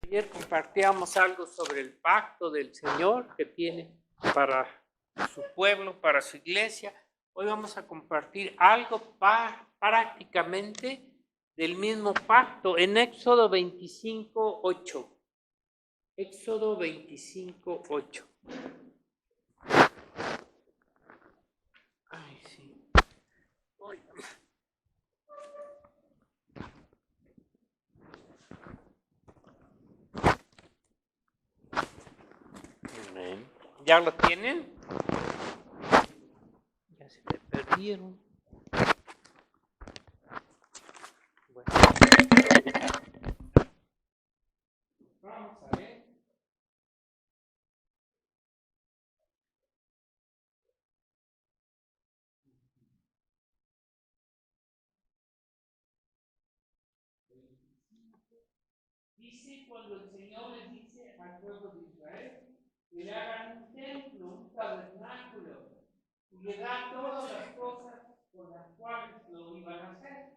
Ayer compartíamos algo sobre el pacto del Señor que tiene para su pueblo, para su iglesia. Hoy vamos a compartir algo prácticamente del mismo pacto en Éxodo 25:8. Éxodo 25:8. Ay, sí. ¿Ya lo tienen? Ya se me perdieron. Bueno. Vamos a ver. Dice cuando el Señor les dice al pueblo de Israel que le hagan un templo, un tabernáculo, y le da todas las cosas con las cuales lo iban a hacer.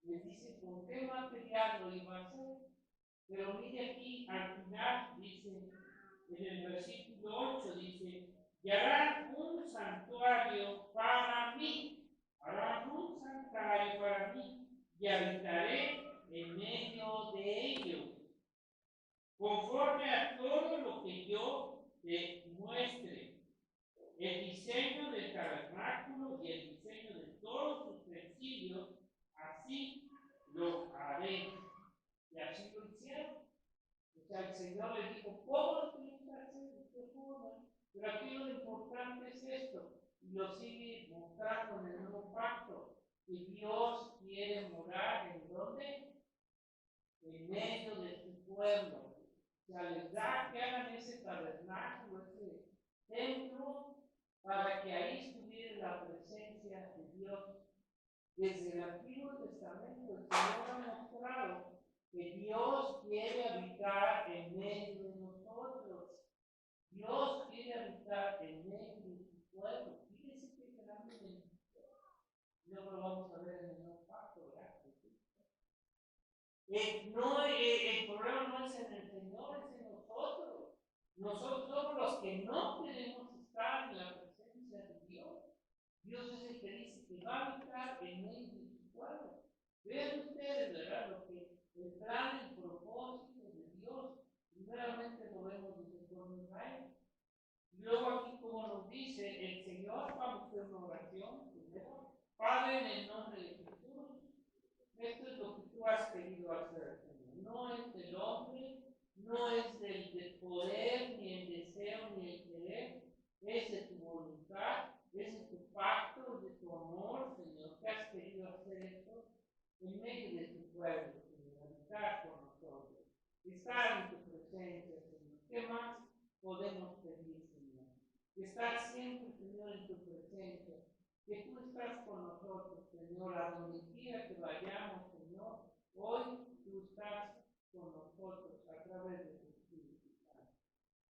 Les dice con qué material lo iba a hacer. Pero mire aquí al final, dice, en el versículo 8, dice, y harán un santuario para mí. Harán un santuario para mí y habitaré en medio de ellos, conforme a todo lo que yo te muestre. El diseño del tabernáculo y el diseño de todos sus utensilios, así lo haré. Y así lo hicieron. O sea, el Señor le dijo, ¿cómo lo tienen que hacer? ¿De qué forma? Pero aquí lo importante es esto, y lo sigue mostrando en el nuevo pacto, que Dios quiere morar ¿en dónde? En medio de su pueblo. O sea, les da que hagan ese tabernáculo, ese templo, para que ahí estuviera la presencia de Dios. Desde el Antiguo Testamento, el Señor ha mostrado que Dios quiere habitar en medio de nosotros. Dios quiere habitar en medio de su pueblo. Fíjense qué grande bendición. Luego lo vamos a ver en el nuevo pacto, ¿verdad? El problema no es en el Señor, es en nosotros. Nosotros somos los que no queremos estar en la presencia de Dios. Dios es el que dice que va a habitar en medio de su pueblo. Vean ustedes, ¿verdad? Lo que el plan, el propósito de Dios, primeramente lo vemos desde con Israel. Y luego aquí, como nos dice el Señor, vamos a hacer una oración primero. Padre, en el nombre de Jesús, esto es lo que tú has querido hacer, Señor. No es del hombre, no es del poder, ni el deseo, ni el querer. Es de tu voluntad, es de tu pacto, es de tu amor, Señor, que has querido hacer esto en medio de tu pueblo, Señor. Habitar con nosotros. Estar en tu presencia, Señor. ¿Qué más podemos pedir, Señor? Estar siempre, Señor, en tu presencia, que tú estás con nosotros, Señor, a donde quiera que vayamos, Señor. Hoy tú estás con nosotros a través de tu Espíritu Santo.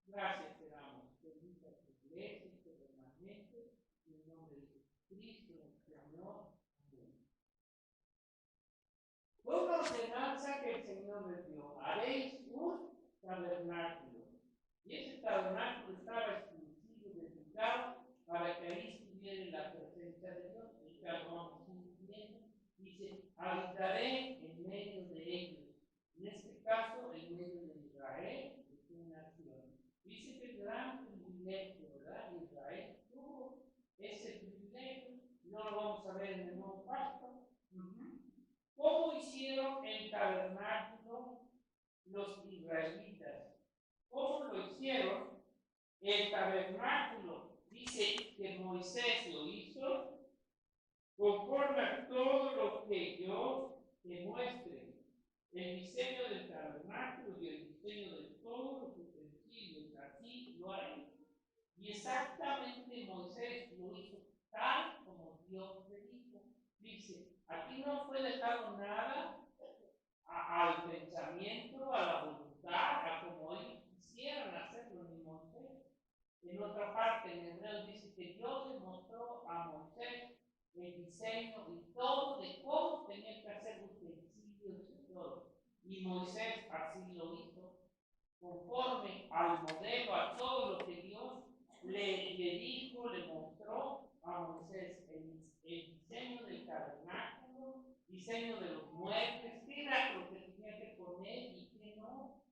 Gracias te damos. Bendita tu iglesia, tu remanente, en nombre de Jesucristo, Señor. Amén. Fue una ordenanza que el Señor les dio. Haréis un tabernáculo. Y ese tabernáculo estaba exclusivo, dedicado, para que ahí estuviera la presencia de Dios. Ya lo vamos a ir viendo. Dice, habitaré en medio de ellos. En este caso, en medio de Israel, de su nación. Dice que el gran privilegio, ¿verdad? Israel tuvo ese privilegio. No lo vamos a ver en el nuevo pacto. ¿Cómo hicieron el tabernáculo los israelitas? ¿Cómo lo hicieron? El tabernáculo, dice que Moisés lo hizo conforme a todo lo que yo te muestre. El diseño del tabernáculo y el diseño de todos los utensilios, así lo haré. Y exactamente Moisés lo hizo tal como Dios le dijo. Dice, aquí no fue dejado nada al pensamiento, a la voluntad, a como ellos quisieran hacerlo, ni Moisés. En otra parte, en Hebreos dice que Dios le mostró a Moisés el diseño y todo de cómo tenía que hacer utensilios y todo. Y Moisés así lo hizo. conforme al modelo, a todo lo que Dios le dijo, le mostró a Moisés, el diseño del tabernáculo, diseño de los muebles, qué era lo que tenía que poner y qué no.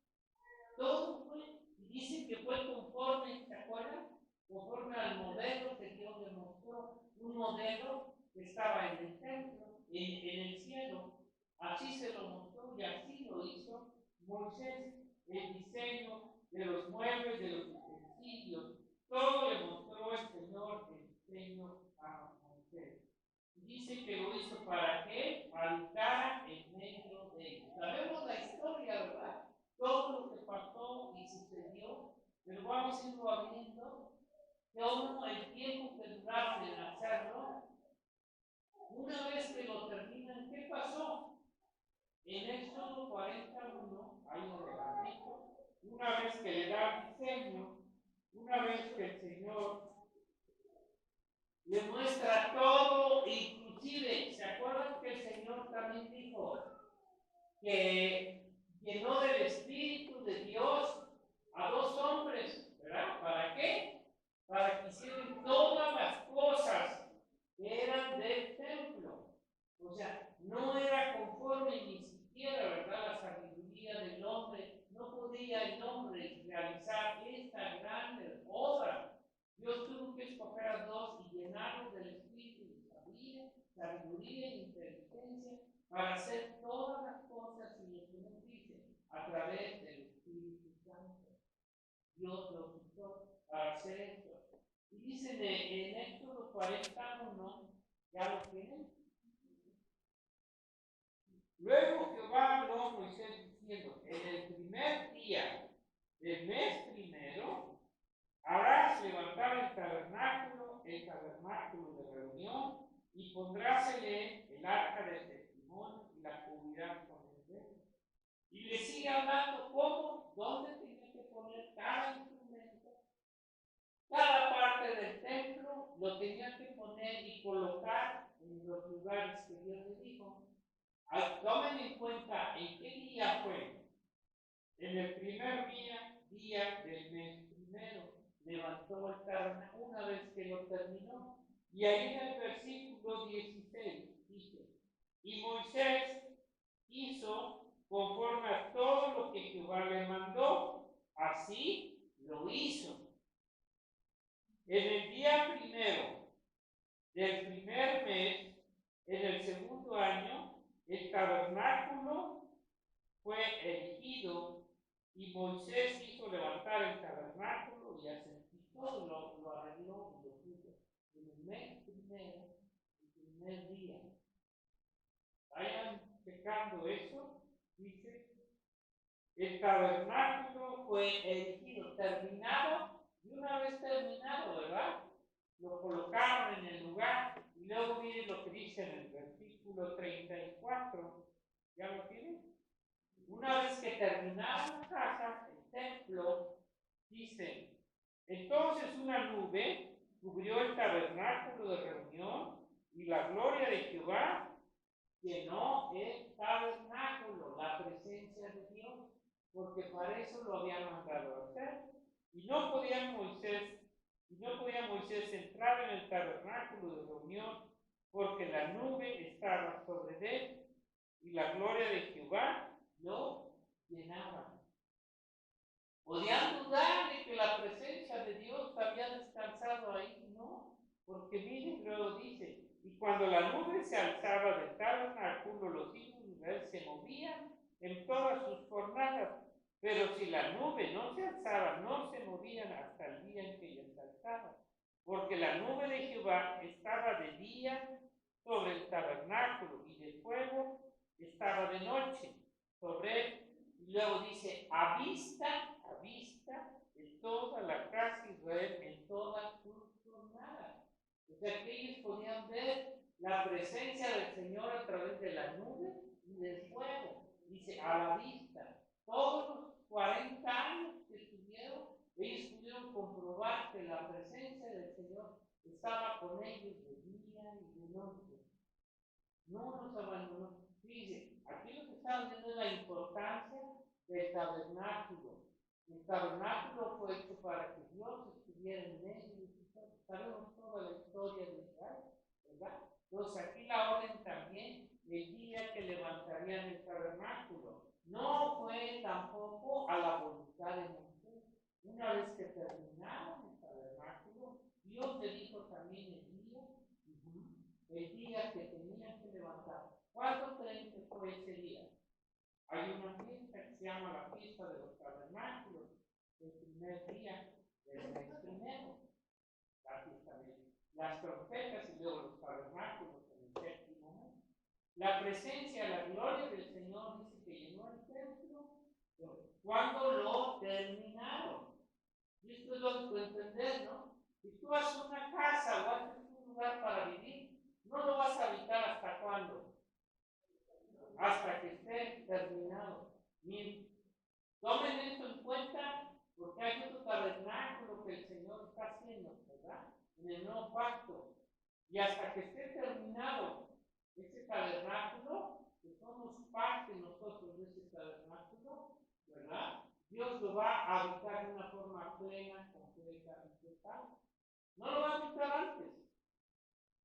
Todo fue, y dice que fue conforme, ¿se acuerdan? Conforme al modelo que Dios le mostró, un modelo que estaba en el templo, en el cielo. Así se lo mostró y así lo hizo Moisés. El diseño de los muebles, de los utensilios, todo le mostró el Señor el diseño a Moisés. Dice que lo hizo para que habitara en medio de ellos. Sabemos la historia, ¿verdad? Todo lo que pasó y sucedió, pero vamos a irlo viendo cómo el tiempo que duraron en hacerlo, una vez que lo terminan, ¿qué pasó? En Éxodo 41, ahí lo repito, una vez que le da el diseño, una vez que el Señor le muestra todo, inclusive, ¿se acuerdan que el Señor también dijo que llenó del Espíritu de Dios a dos hombres, ¿verdad? ¿Para qué? Para que hicieran todas las cosas que eran del templo. O sea, no era conforme ni siquiera, ¿verdad? La sabiduría del hombre. No podía el hombre realizar esta grande obra. Dios tuvo que escoger a dos y llenarlos del Espíritu de sabiduría e inteligencia para hacer todas las cosas y lo que nos dice a través del Espíritu Santo. Dios lo usó para hacer esto. Y dice en Éxodo 41, ¿ya lo tienen? Luego Jehová habló a Moisés diciendo: en el primer día del mes primero, harás levantar el tabernáculo de reunión, y pondrásele el arca del testimonio y la cubrirás con el velo. Y le sigue hablando cómo, dónde tenía que poner cada instrumento, cada parte del templo, lo tenía que poner y colocar en los lugares que Dios le dijo. Tomen en cuenta en qué día fue. En el primer día del mes primero, levantó el tabernáculo una vez que lo terminó. Y ahí en el versículo 16 dice: y Moisés hizo conforme a todo lo que Jehová le mandó, así lo hizo. En el día primero del primer mes, en el segundo año, el tabernáculo fue erigido, y Moisés hizo levantar el tabernáculo y todo lo arregló y lo puso. En el mes primero, el primer día. Vayan checando eso. Dice: el tabernáculo fue erigido, terminado, y una vez terminado, ¿verdad? Lo colocaron en el lugar. Y luego miren lo que dice en el versículo 34. ¿Ya lo tienen? Una vez que terminaron la casa, el templo, dice: entonces una nube cubrió el tabernáculo de reunión, y la gloria de Jehová llenó el tabernáculo, la presencia de Dios, porque para eso lo había mandado a hacer. Y no podía Moisés entrar en el tabernáculo de reunión, porque la nube estaba sobre él, y la gloria de Jehová lo llenaba. ¿Podían dudar de que la presencia de Dios había descansado ahí? No, porque miren, luego dice: y cuando la nube se alzaba del tabernáculo, los hijos de Israel se movían en todas sus jornadas. Pero si la nube no se alzaba, no se movían hasta el día en que ella se alzaba, porque la nube de Jehová estaba de día sobre el tabernáculo, y de fuego estaba de noche sobre él. Y luego dice: a vista de toda la casa de Israel en todas sus jornadas. O sea que ellos podían ver la presencia del Señor a través de la nube y del fuego. Dice: a la vista. Todos los 40 años que estuvieron, ellos pudieron comprobar que la presencia del Señor estaba con ellos de día y de noche. No los abandonó. Dice, aquí lo que estamos viendo es la importancia del tabernáculo. El tabernáculo fue hecho para que Dios estuviera en medio. Sabemos toda la historia de Israel, ¿verdad? Entonces aquí la orden también, el día que levantarían el tabernáculo, no fue tampoco a la voluntad de Moisés. Una vez que terminaron el tabernáculo, Dios le dijo también el día que tenían que levantar. ¿Cuándo creen que fue ese día? Hay una fiesta que se llama la fiesta de los tabernáculos, el primer día del mes primero, la fiesta de las trompetas y luego los tabernáculos en el séptimo mes. La presencia, la gloria del Señor dice que llenó el templo cuando lo terminaron. Y esto es lo que entender, ¿no? Si tú haces una casa o haces un lugar para vivir, no lo vas a habitar hasta cuándo. Hasta que esté terminado. Bien, tomen esto en cuenta porque hay otro tabernáculo que el Señor está haciendo, ¿verdad? En el nuevo pacto. Y hasta que esté terminado ese tabernáculo, que somos parte nosotros de ese tabernáculo, ¿verdad? Dios lo va a habitar de una forma plena, completa y total. No lo va a habitar antes.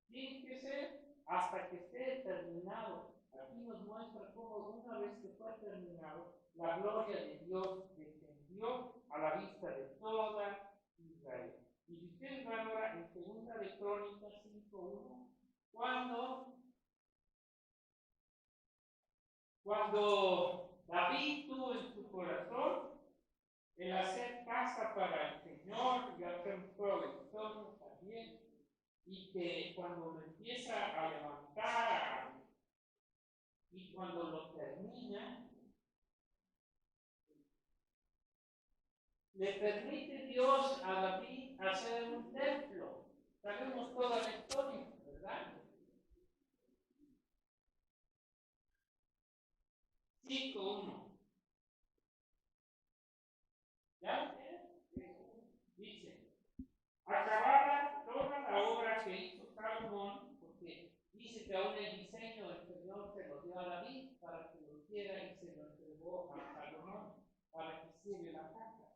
Tiene que ser hasta que esté terminado. Aquí nos muestra cómo una vez que fue terminado, la gloria de Dios descendió a la vista de toda Israel. Y si ustedes van ahora en 2 de Crónicas 5:1, cuando David tuvo en su corazón el hacer casa para el Señor, y hacer todo el historia también, y que cuando lo empieza a levantar y cuando lo termina, le permite Dios a David hacer un templo. Sabemos toda la historia, ¿verdad? 5:1. ¿Ya? Dice, acabada toda la obra que hizo Salomón, porque dice que aún el diseño del Señor se lo dio a David para que lo hiciera y se lo entregó a Salomón para que hiciera la casa.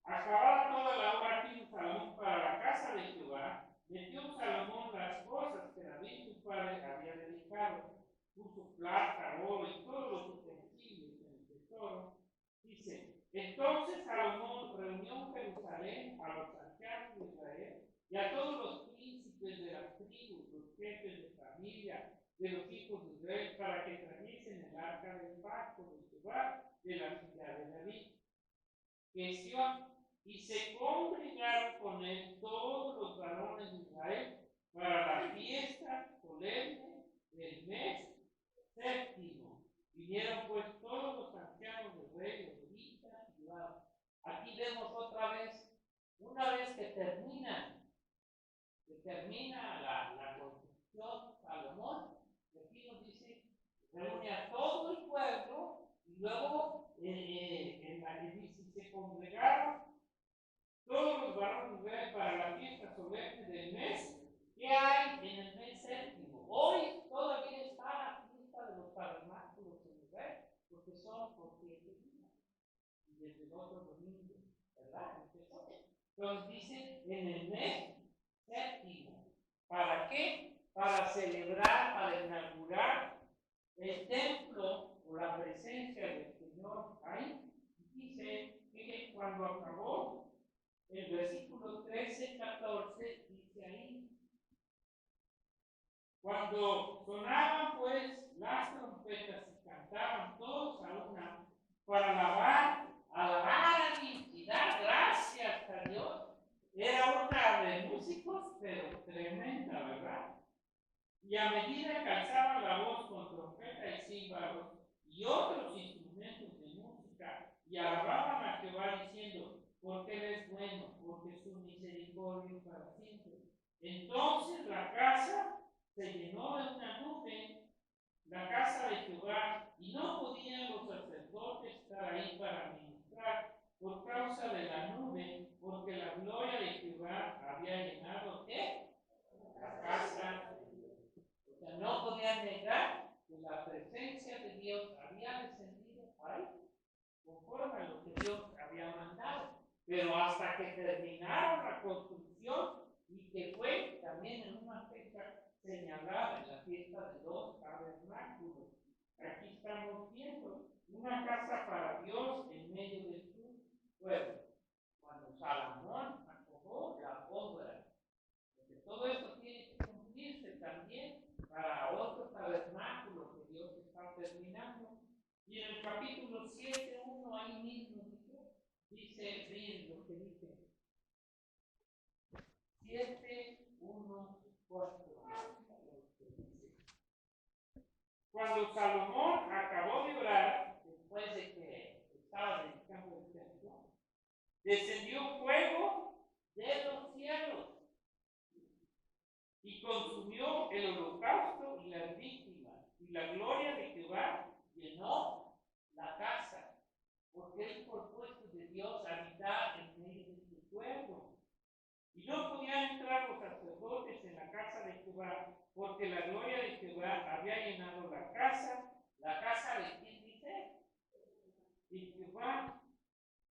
Acabada toda la obra que hizo Salomón para la casa de Jehová, metió Salomón las cosas que David su padre había dedicado, puso plata, oro y todos los utensilios en el tesoro. Dice, entonces Salomón reunió en Jerusalén a los ancianos de Israel y a todos los príncipes de las tribus, los jefes de familia de los hijos de Israel, para que trajesen el arca del pacto de Jehová de la ciudad de David, que es Sion, y se congregaron con él todos los varones de Israel para la fiesta solemne del mes séptimo. Vinieron pues todos los ancianos del rey, los levitas y levados. Aquí vemos otra vez, una vez que termina la construcción Salomón, aquí nos dice, reúne a todo el pueblo y luego en la que dice, se congregaron todos los varones de Israel para la fiesta solemne del mes que hay en el mes séptimo. Hoy todavía está la fiesta de los tabernáculos en Israel, porque son por 7 días. Y desde el otro domingo, ¿verdad? Entonces dice en el mes séptimo. ¿Para qué? Para celebrar, para inaugurar el templo o la presencia del Señor ahí. Dice que cuando acabó, el versículo 13-14 dice ahí, cuando sonaban pues las trompetas y cantaban todos a una para alabar y dar gracias a Dios, era una de músicos, pero tremenda, ¿verdad? Y a medida que alzaban la voz con trompeta y címbalos y otros instrumentos de música, y alababan a Jehová diciendo, porque Él es bueno, porque su misericordia para siempre. Entonces la casa se llenó de una nube, la casa de Jehová, y no podían los sacerdotes estar ahí para ministrar por causa de la nube, porque la gloria de Jehová había llenado ¿qué? La casa de Dios. O sea, no podían negar que la presencia de Dios había descendido ahí, conforme a lo que Dios pero hasta que terminaron la construcción y que fue también en una fecha señalada en la fiesta de los tabernáculos. Aquí estamos viendo una casa para Dios en medio de su pueblo. Cuando Salomón acabó la obra, porque todo esto tiene que cumplirse también para otro tabernáculo que Dios está terminando. Y en el capítulo 7:1 ahí mismo dice bien lo que dice. 7:1-4. Cuando Salomón acabó de orar, después de que estaba dedicando el templo, descendió fuego de los cielos y consumió el holocausto y las víctimas, y la gloria de Jehová llenó la casa, porque es propuesto de Dios habitar en medio de su pueblo. Y no podían entrar los sacerdotes en la casa de Jehová, porque la gloria de Jehová había llenado la casa de quién dice, de Jehová.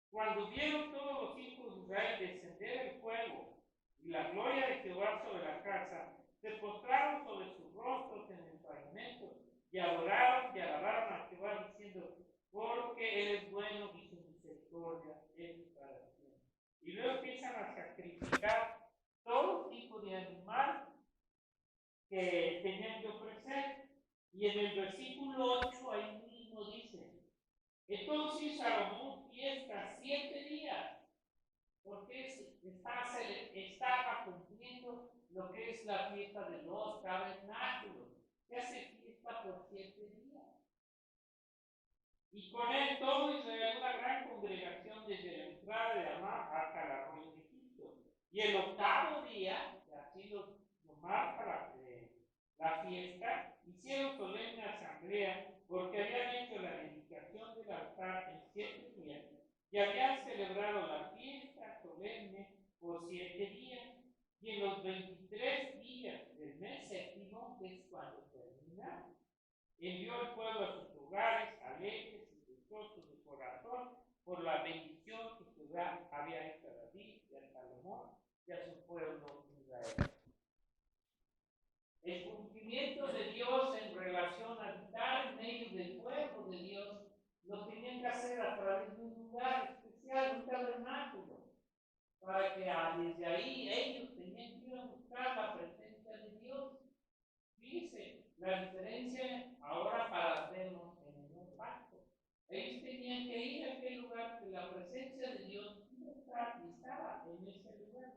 Cuando vieron todos los hijos de Israel descender el fuego y la gloria de Jehová sobre la casa, se postraron sobre sus rostros en el pavimento y adoraron y alabaron a Jehová diciendo, porque Él es bueno y su misericordia es para siempre. Y luego empiezan a sacrificar todo tipo de animal que tenían que ofrecer. Y en el versículo 8 ahí mismo dice, entonces Salomón fiesta 7 días, porque estaba cumpliendo lo que es la fiesta de los tabernáculos, que hace fiesta por 7 días. Y con él todo Israel, una gran congregación desde la entrada de Amán hasta la ruina de Egipto. Y el 8º día, así lo marca la fiesta, hicieron solemne asamblea porque habían hecho la dedicación del altar en 7 días y habían celebrado la fiesta solemne por 7 días. Y en los 23 días del mes séptimo, que es cuando termina, envió al pueblo a sus hogares alegres y gustosos de corazón por la bendición que Jehová había hecho a David y a Salomón y a su pueblo Israel. El cumplimiento de Dios en relación a habitar en medio del pueblo de Dios lo tenían que hacer a través de un lugar especial, un tabernáculo, para que desde ahí ellos tenían que ir a buscar la presencia de Dios. Fíjense la diferencia ahora para vernos en el nuevo pacto. Ellos tenían que ir a aquel lugar que la presencia de Dios estaba en ese lugar.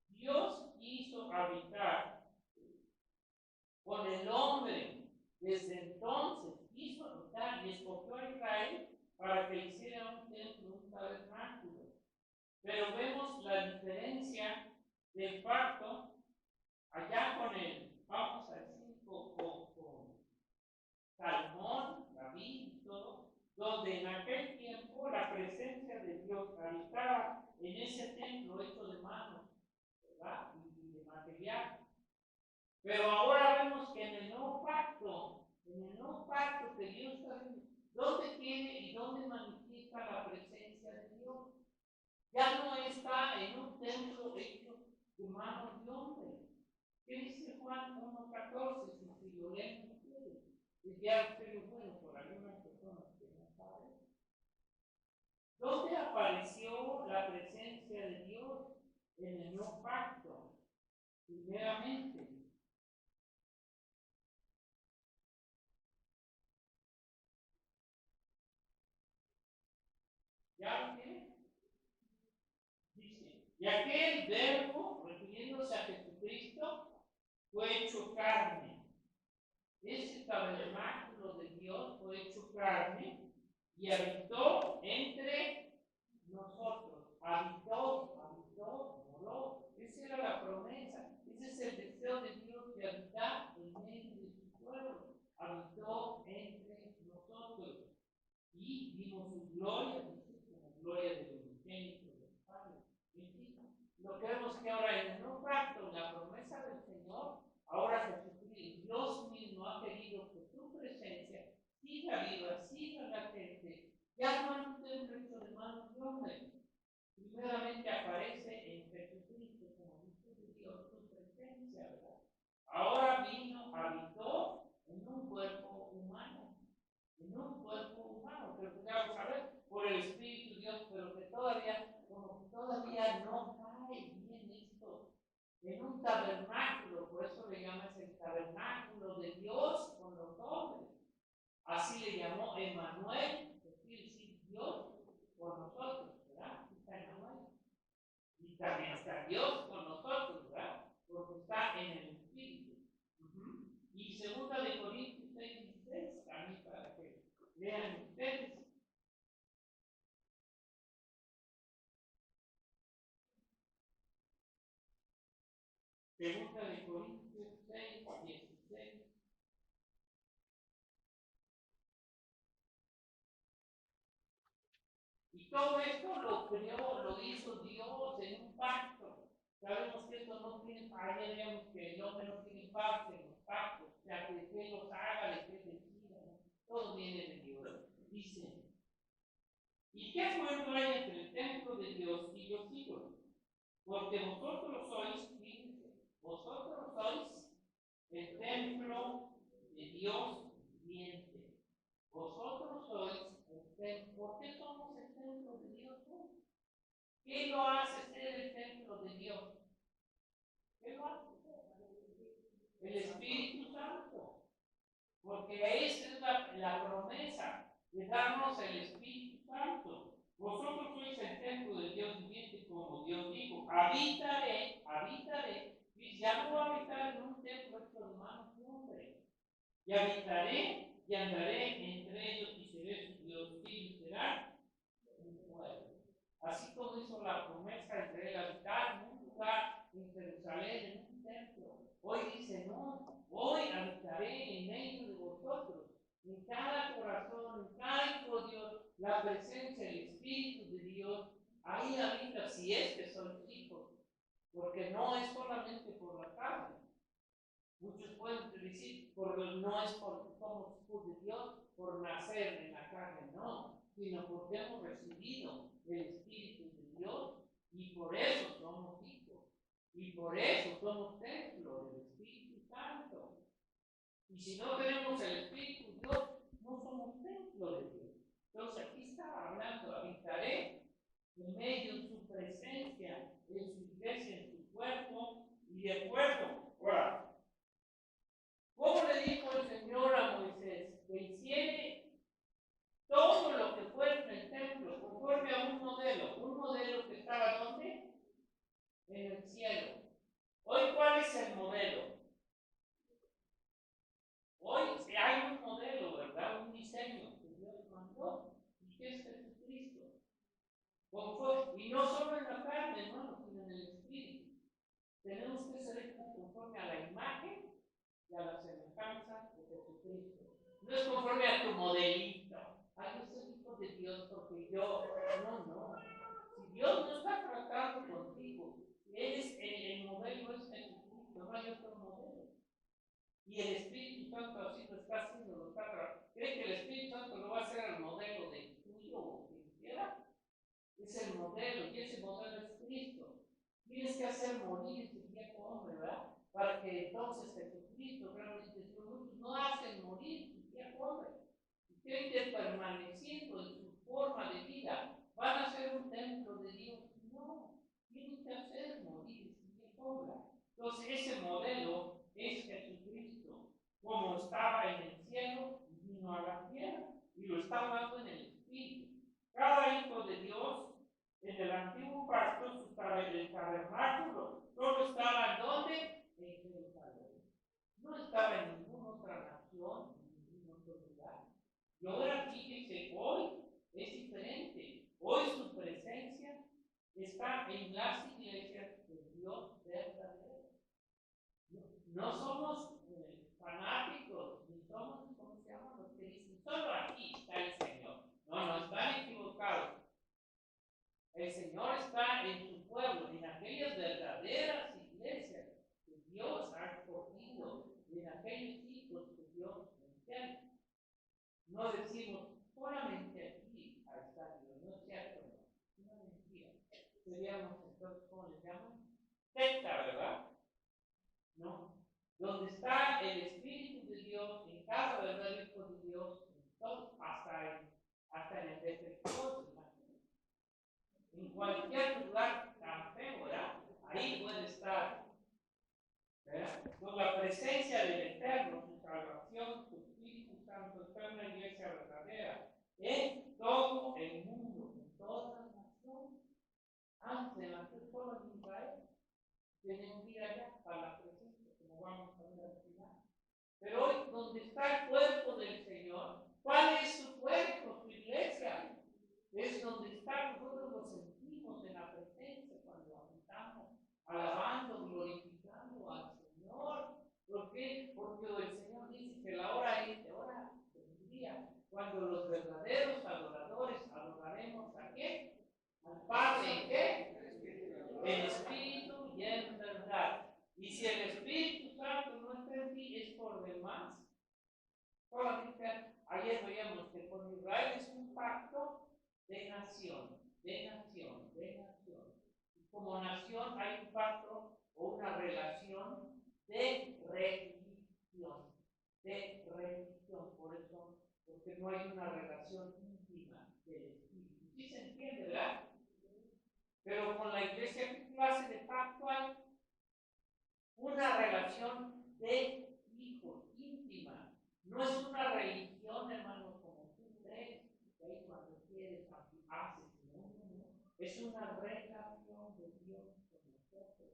Dios hizo habitar con el hombre. Desde entonces hizo habitar y escogió a Israel para que hiciera un templo, un tabernáculo. Pero vemos la diferencia del pacto allá con él. Vamos a decir con Salomón, David y todo, donde en aquel tiempo la presencia de Dios habitaba en ese templo hecho de manos, ¿verdad? Y de material. Pero ahora vemos que en el nuevo pacto que Dios está viendo, ¿dónde tiene y dónde manifiesta la presencia de Dios? Ya no está en un templo hecho de manos de hombre. ¿Qué dice Juan 1:14? Si lo leen ustedes, y ya ustedes, bueno, por algunas personas que no saben. ¿Dónde apareció la presencia de Dios en el nuevo pacto? Primeramente, ¿ya lo tienen? Dice, y aquel verbo, refiriéndose a Jesucristo, fue hecho carne. Ese tabernáculo de Dios fue hecho carne y habitó entre nosotros. Habitó, moró. Esa era la promesa. Ese es el deseo de Dios de habitar en medio de su pueblo. Habitó entre nosotros. Y vimos su gloria, como gloria del unigénito del Padre. Lo que vemos que ahora en el nuevo pacto, la promesa del Señor, ahora Jesucristo, Dios mismo ha querido que tu presencia siga viva, siga latente, ya no en un templo en un tabernáculo, por eso le llamas el tabernáculo de Dios con los hombres. Así le llamó Emmanuel, que quiere decir Dios con nosotros, ¿verdad? Está Emmanuel. Y también está Dios con nosotros, ¿verdad? Porque está en el Espíritu. Y segunda de Corintios 6:16, también para que lean ustedes. Segunda de Corintios 6:16. Y todo esto lo creó, lo hizo Dios en un pacto. Sabemos que esto no tiene, ayer digamos que el hombre no tiene parte en los pactos, o sea, que Él los haga, de que decida, ¿no? Todo viene de Dios. Dice, ¿y qué acuerdo hay entre el templo de Dios y los ídolos? Porque vosotros sois, fíjense, vosotros sois el templo de Dios viviente. Vosotros sois el templo. ¿Por qué somos el templo de Dios? ¿Qué lo hace ser el templo de Dios? ¿Qué lo hace? El Espíritu Santo. Porque esa es la promesa de darnos el Espíritu Santo. Vosotros sois el templo del Dios viviente, como Dios dijo. Habitaré. Y ya no voy a habitar en un templo hecho de manos de hombre. Y habitaré y andaré entre ellos y seré su Dios. Y ellos serán un pueblo. Así como hizo la promesa de Israel habitar en un lugar en Jerusalén, en un templo. Hoy dice, no, hoy habitaré en medio de vosotros. En cada corazón, en cada hijo de Dios, la presencia, el Espíritu de Dios, ahí habita si es que son hijos. Porque no es solamente por la carne. Muchos pueden decir, no es porque somos hijos de Dios por nacer en la carne, no, sino porque hemos recibido el Espíritu de Dios y por eso somos hijos. Y por eso somos templo del Espíritu Santo. Y si no tenemos el Espíritu de Dios, no somos templo de Dios. Entonces aquí está hablando, habitaré en medio de su presencia, en su iglesia, en su cuerpo, y de acuerdo. Ahora, ¿cómo le dijo el Señor a Moisés? Que hiciere todo lo que fuera en el templo, conforme a un modelo que estaba ¿dónde? En el cielo. Hoy, ¿cuál es el modelo? Hoy hay un modelo, ¿verdad? Un diseño que Dios mandó, y que es Jesucristo. Y no solo en la carne, hermano, sino en el espíritu. Tenemos que ser hechos conforme a la imagen y a la semejanza de Jesucristo. No es conforme a tu modelito. Ay, yo soy hijo de Dios porque yo. No. Si Dios no está tratando contigo, eres el modelo es Jesucristo, no hay otro modelo. Y el Espíritu Santo así lo está haciendo, lo está tratando. ¿Cree que el Espíritu Santo lo va a hacer el modelo de tuyo o quien quiera? Es el modelo, y ese modelo es Cristo. Tienes que hacer morir ese viejo hombre, ¿verdad? Para que entonces Jesucristo realmente, muchos no hacen morir su viejo hombre. Creen que permaneciendo en su forma de vida van a ser un templo de Dios. No, tienen que hacer morir ese viejo hombre. Entonces ese modelo es Jesucristo, como estaba en el cielo, vino a la tierra y lo está hablando en el Espíritu. Cada hijo de Dios en el antiguo pacto, el tabernáculo, solo estaba en donde? En Jerusalén. No estaba en ninguna otra nación, en ningún otro lugar. Y ahora fíjense, hoy es diferente. Hoy su presencia está en las iglesias de Dios verdadero. No somos fanáticos, ni somos, ¿cómo se llaman los que dicen? Solo aquí está el Señor. No, están equivocados. El Señor está en su pueblo, en aquellas verdaderas iglesias que Dios ha escogido, en aquellos hijos que Dios menciona. No decimos solamente aquí está Dios, no es cierto, no. Es una mentira. Seríamos entonces, ¿cómo les llaman? Secta, ¿verdad? No. Donde está el Espíritu de Dios, en cada verdadero hijo de Dios, hasta en el defectuoso. En cualquier lugar tan feo, ¿verdad? Ahí puede estar tienen que ir allá para la presencia, como vamos a ver al final. Pero hoy, donde está el cuerpo del Señor, ¿cuál es su cuerpo, su iglesia? Es donde está, nosotros lo sentimos en la presencia cuando habitamos, alabando, glorificando al Señor. ¿Por qué? Porque el Señor dice que la hora es de hora del día, cuando los verdaderos adoradores adoraremos a ¿qué? Al Padre, ¿en qué? En espíritu y en verdad. Y si el Espíritu Santo no está en ti, es por demás. Solamente ayer veíamos que con Israel es un pacto de nación, de nación, de nación. Y como nación hay un pacto o una relación de religión, de religión. Por eso, porque no hay una relación íntima del Espíritu. ¿Sí se entiende, verdad? Pero con la iglesia, ¿qué clase de pacto hay? Una relación de hijos, íntima. No es una religión, hermano, como tú crees, que ahí cuando quieres haces. No, no, no. Es una relación de Dios con nosotros.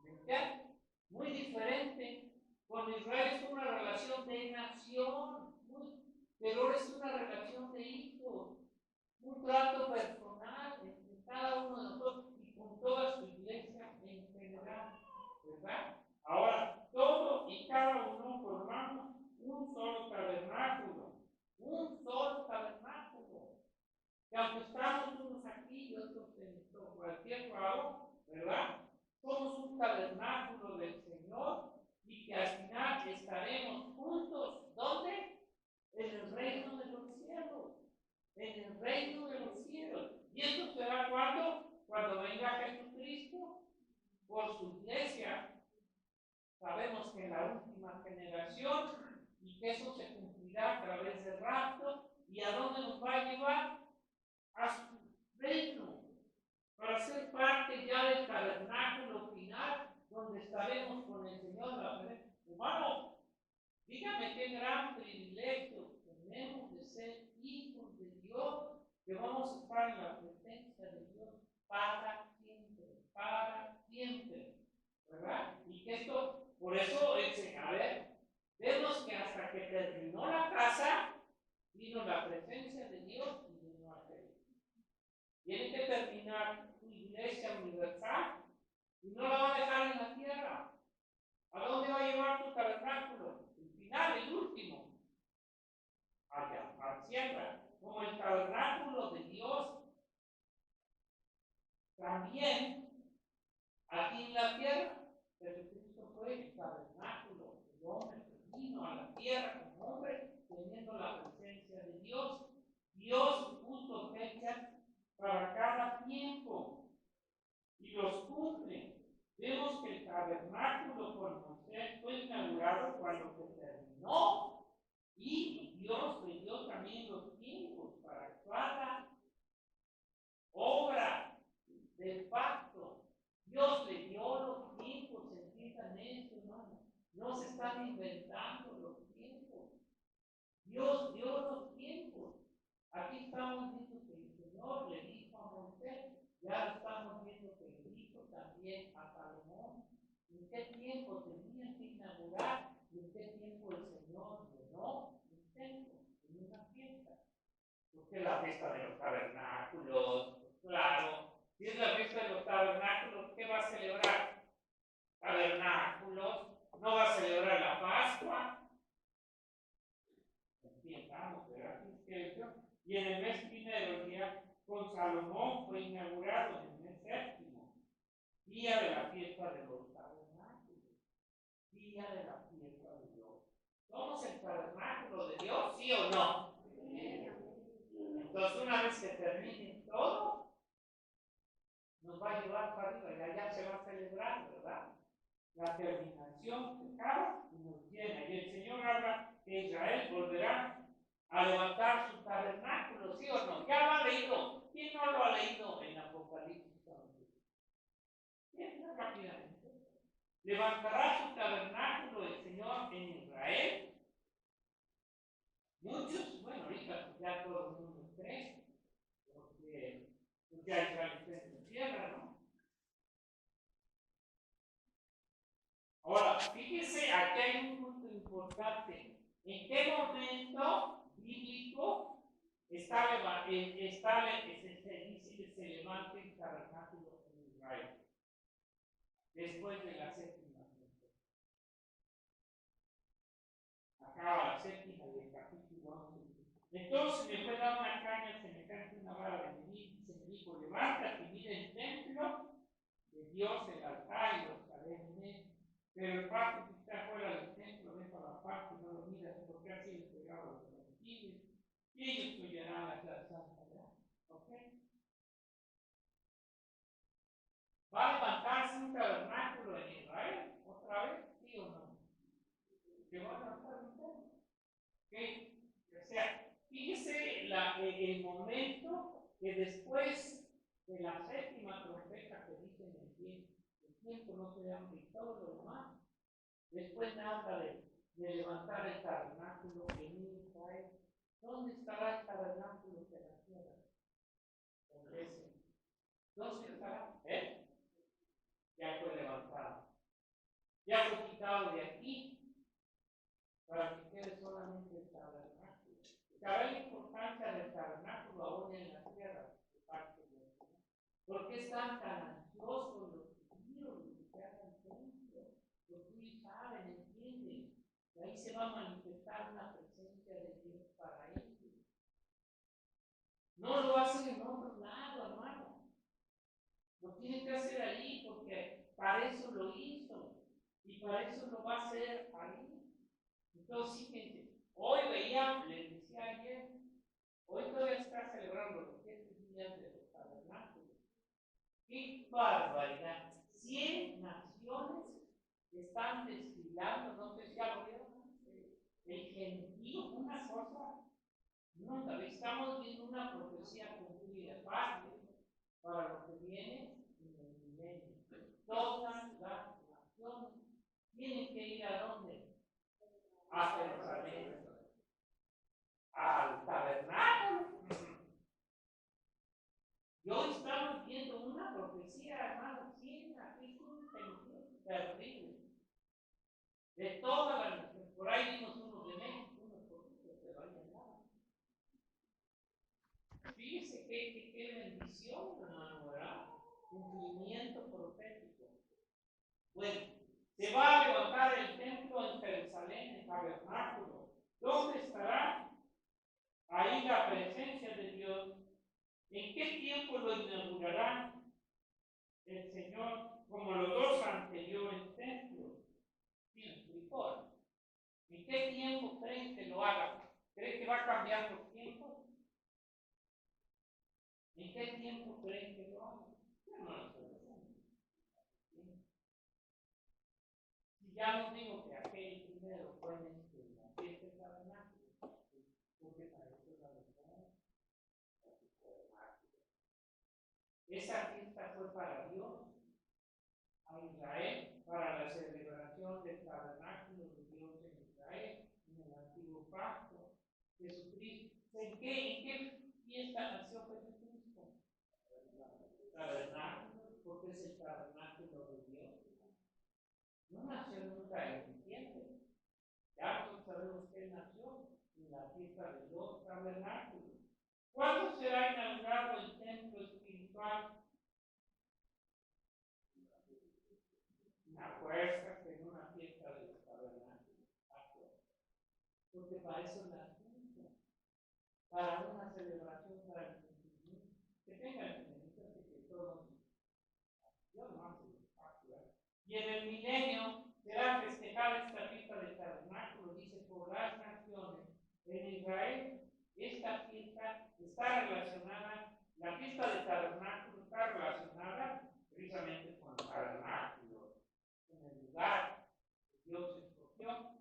¿Me entiendes? Muy diferente. Con Israel es una relación de nación, pero es una relación de hijos. Un trato personal entre cada uno de nosotros y con toda su iglesia en general, ¿verdad? Ahora, todos y cada uno formamos un solo tabernáculo, que aunque estamos unos aquí y otros en cualquier lado, ¿verdad? Somos un tabernáculo del Señor y que al final estaremos juntos, ¿dónde? En el reino de los cielos. En el reino de los cielos. ¿Y esto será cuando? Cuando venga Jesucristo por su iglesia. Sabemos que en la última generación y que eso se cumplirá a través del rapto. ¿Y a dónde nos va a llevar? A su reino. Para ser parte ya del tabernáculo final, donde estaremos con el Señor. Hermano, dígame qué gran privilegio tenemos de ser hijos de Dios, que vamos a estar en la presencia de Dios para siempre, ¿verdad? Y que esto, por eso, a ver, vemos que hasta que terminó la casa, vino la presencia de Dios y vino a Cristo. Tiene que terminar tu iglesia universal y no la va a dejar en la tierra. ¿A dónde va a llevar tu tabernáculo? El final, el último. Allá, al cielo. Como el tabernáculo de Dios. También, aquí en la tierra, Jesucristo fue el tabernáculo. El hombre que vino a la tierra como hombre, teniendo la presencia de Dios. Dios puso fechas para cada tiempo y los cumple. Vemos que el tabernáculo con Moisés fue inaugurado cuando se terminó y Dios le dio también los tiempos para cada obra del pacto. Dios le dio los tiempos, entiendan eso, hermano. No se están inventando los tiempos. Dios dio los tiempos. Aquí estamos viendo que el Señor le dijo a Moisés, ya lo estamos viendo que le dijo también a Salomón, en qué tiempo tenían que inaugurar y en qué tiempo el Señor llenó el templo en una fiesta. Porque la fiesta de los tabernáculos, claro, si es la fiesta de los tabernáculos, ¿qué va a celebrar? Tabernáculos, no va a celebrar la Pascua. Entiendamos, ¿verdad? Y en el mes primero, día con Salomón fue inaugurado en el mes séptimo, día de la fiesta de los tabernáculos, día de la fiesta de Dios. ¿Somos el tabernáculo de Dios, sí o no? Entonces, una vez que termine todo, nos va a llevar para arriba, ya se va a celebrar, ¿verdad? La terminación de cada y nos llena. Y el Señor habla que Israel volverá a levantar su tabernáculo, ¿sí o no? Ya lo ha leído. ¿Quién no lo ha leído en Apocalipsis? ¿Quién? Rápidamente. Levantará su tabernáculo el Señor en Israel. Muchos, bueno, ahorita ya todo el mundo cree, porque ya Israel está en su tierra, ¿no? ¿En qué momento bíblico se levanta el tabernáculo en Israel? Después de la séptima trompeta. Acaba la séptima del capítulo 11. Entonces me fue dada una caña semejante a una vara de medir, y se me dijo: levántate y mira el templo de Dios, el altar y los tabernáculos. Pero el patio que está fuera del templo, deja la parte y no lo miras, porque ha sido entregado a los gentiles, y ellos hollarán la casa santa. ¿Ok? ¿Va a levantarse un tabernáculo en Israel otra vez? ¿Sí o no? ¿Se va a levantar un templo? ¿Ok? O sea, fíjese el momento que después de la séptima trompeta que dice en el tiempo no se llama y todo lo demás. Después habla de levantar el tabernáculo en Israel. ¿Dónde estará el tabernáculo de la tierra? En Grecia. ¿Dónde estará? Ya fue levantado. Ya fue quitado de aquí para que quede solamente el tabernáculo. ¿Sabe la importancia del tabernáculo aún en la tierra? De parte de Dios. ¿Por qué están tan ansiosos los judíos de que hagan templo? Porque ellos saben, entienden. Y ahí se va a manifestar una presencia de Dios para ellos. No lo hacen en otro lado, hermano. Lo tiene que hacer ahí porque para eso lo hizo. Y para eso lo va a hacer ahí. Entonces, fíjense, hoy veíamos, les decía ayer, hoy todavía está celebrando los 7 días de los tabernáculos. ¡Qué barbaridad! 100 naciones están desfilando, no sé si ya lo vieron, el gentío, una cosa, no, estamos viendo una profecía cumplida, parte para lo que viene en el milenio. Todas las naciones tienen que ir a dónde? A Jerusalén, al tabernáculo. Y hoy estamos viendo una profecía, hermano, aquí es un sentido terrible. De todas las naciones. Por ahí vimos unos de México, unos poquitos, pero ahí nada. Fíjese qué bendición, hermano, ¿verdad? Cumplimiento profético. Bueno, se va a levantar el templo en Jerusalén, el tabernáculo. ¿Dónde estará? Ahí la presencia de Dios. ¿En qué tiempo lo inaugurará el Señor? Como los dos anteriores templos. Bien, frijol. ¿En qué tiempo creen que lo haga? ¿Creen que va a cambiar los tiempos? ¿En qué tiempo creen que lo haga? Yo no lo estoy diciendo. Si ya no digo que aquel primero fue en la fiesta del tabernáculo, porque para eso es la verdad. Esa fiesta fue para Dios, a Israel, para la celebración del tabernáculo de Dios en Israel, en el antiguo pacto. Jesucristo, ¿en qué fiesta nació Jesucristo? Tabernáculo, porque es el tabernáculo de Dios. No nació nunca en diciembre. Ya nosotros sabemos que él nació en la fiesta de los tabernáculos. ¿Cuándo será inaugurado el templo espiritual? Una fuerza que en una fiesta de los tabernáculos. Porque para eso la junta, para una celebración, para el cumplimiento. Que tengan en mente que todos, yo no sé, y en el milenio será festejada esta fiesta del tabernáculo, dice, por las naciones. En Israel, esta fiesta está relacionada, la fiesta del tabernáculo está relacionada precisamente con el tabernáculo, con el lugar que Dios escogió,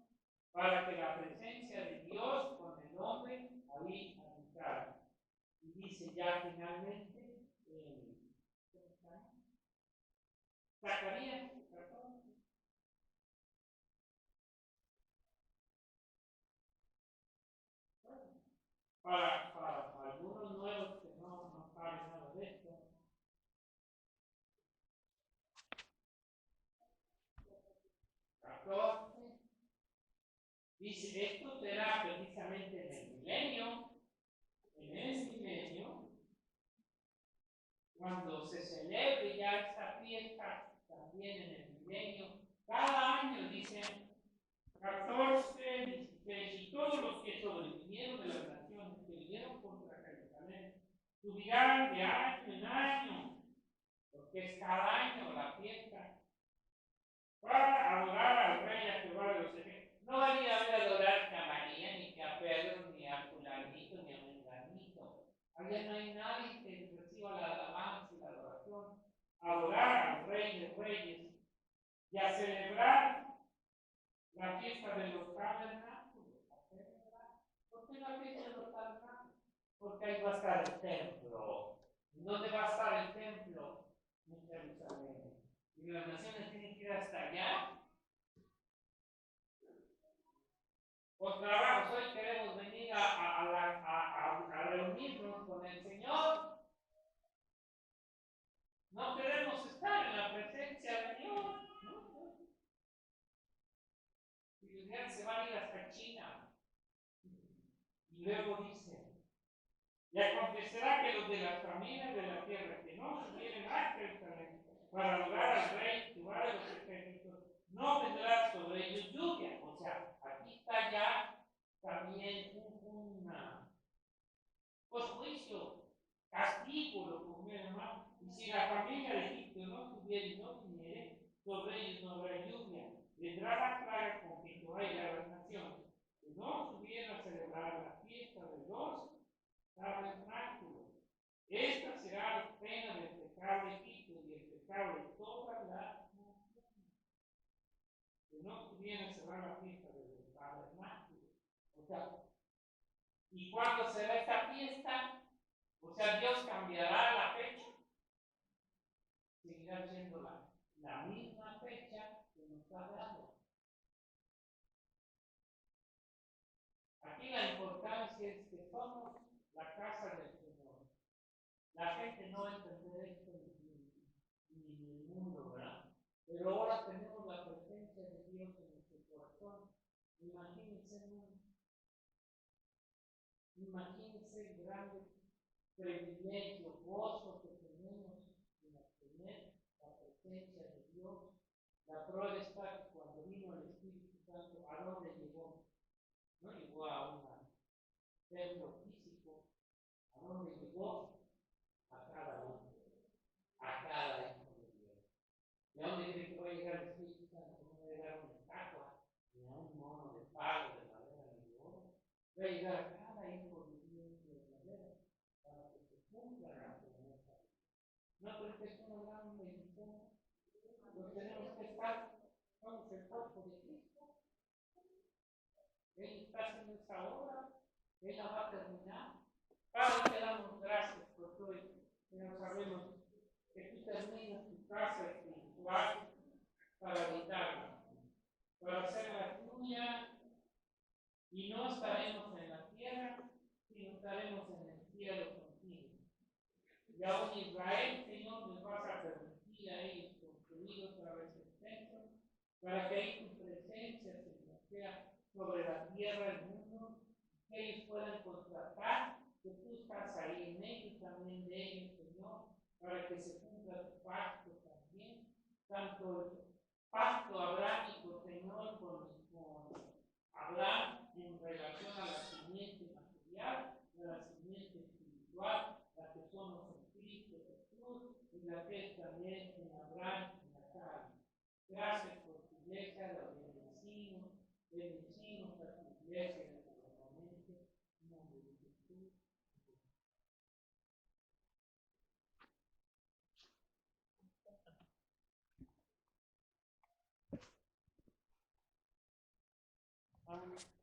para que la presencia de Dios con el hombre ahí habitara. Y dice ya finalmente, Zacarías, para algunos nuevos que no saben nada de esto, Dice, esto será precisamente en el milenio, cuando se celebre ya esta fiesta, también en el milenio, cada año, dicen, 14, 16, y todos los que sobrevivieron de las naciones, que vinieron contra Jerusalén, subirán de año en año, porque es cada año la fiesta, para adorar al Rey, a Jehová de los ejércitos. No valía a adorar que a María, ni que a Pedro, ni a fulanito, ni a menganito. Allá no hay nadie que reciba la alabanza y la adoración. Adorar al Rey de Reyes y a celebrar la fiesta de los tabernáculos. ¿Por qué la fiesta de los tabernáculos? Porque ahí va a estar el templo. ¿Dónde va a estar el templo? En Jerusalén. Y las naciones tienen que ir hasta allá. Por trabajos hoy queremos venir a reunirnos con el Señor. No queremos estar en la presencia de Dios. Y se van a ir hasta China. Y luego dice, y acontecerá que los de las familias de la tierra que no subieron a Jerusalén para adorar al Rey, Jehová de los ejércitos, no vendrá sobre ellos lluvia. O sea, aquí está ya también pues juicio, castigo, lo que hermano. Y si la familia de Egipto no tuviera y no viniere, sobre ellos no habrá lluvia. Vendrá la plaga con que Jehová irá a las naciones, que no subieran a celebrar la fiesta de los tabernáculos. Esta será la pena del pecado de Egipto y el pecado de todas las naciones, que no pudieran celebrar la fiesta de los tabernáculos. O sea, ¿y cuándo será esta fiesta? O sea, Dios cambiará la fecha. Seguirá siendo la misma fecha que nos ha dado. Aquí la importancia es que somos la casa del Señor. La gente no va a entender esto ni en el mundo, ¿verdad? Pero ahora tenemos la presencia de Dios en nuestro corazón. Imagínense el grande privilegio, gozo que tenemos en obtener la presencia de Dios. La prueba está que cuando vino el Espíritu Santo, ¿a dónde llegó? No llegó a un templo físico. ¿A dónde llegó? A cada uno. A cada hijo de Dios. ¿Y a dónde cree que va a llegar el Espíritu Santo? No va a llegar a una estatua, ni a un mono de palo, de madera, ni de oro. Va a llegar a cada hijo de Dios verdadero para que se cumpla la promesa. ¿No creo que es una gran bendición? Pues tenemos que estar, somos el cuerpo de Cristo. Él está haciendo esta obra, Él la va a terminar. Padre, te damos gracias por hoy. Señor, sabemos que tú terminas tu casa espiritual para habitarla, para hacerla tuya, y no estaremos en la tierra, sino estaremos en el cielo contigo. Y aún Israel, Señor, les vas a permitir a ellos construir otra vez el templo, para que ahí tu presencia, Señor, sea sobre la tierra, el mundo, que ellos puedan constatar que tú estás ahí en ellos, también de ellos, Señor, para que se cumpla tu pacto también, tanto el pacto abrámico, Señor, con Abraham en relación a la simiente material, a la simiente espiritual, la que somos en Cristo Jesús, y la que es también en Abraham, en la carne. Gracias por tu iglesia, la bendecimos a tu iglesia eternamente, en nombre de Jesús. Amén.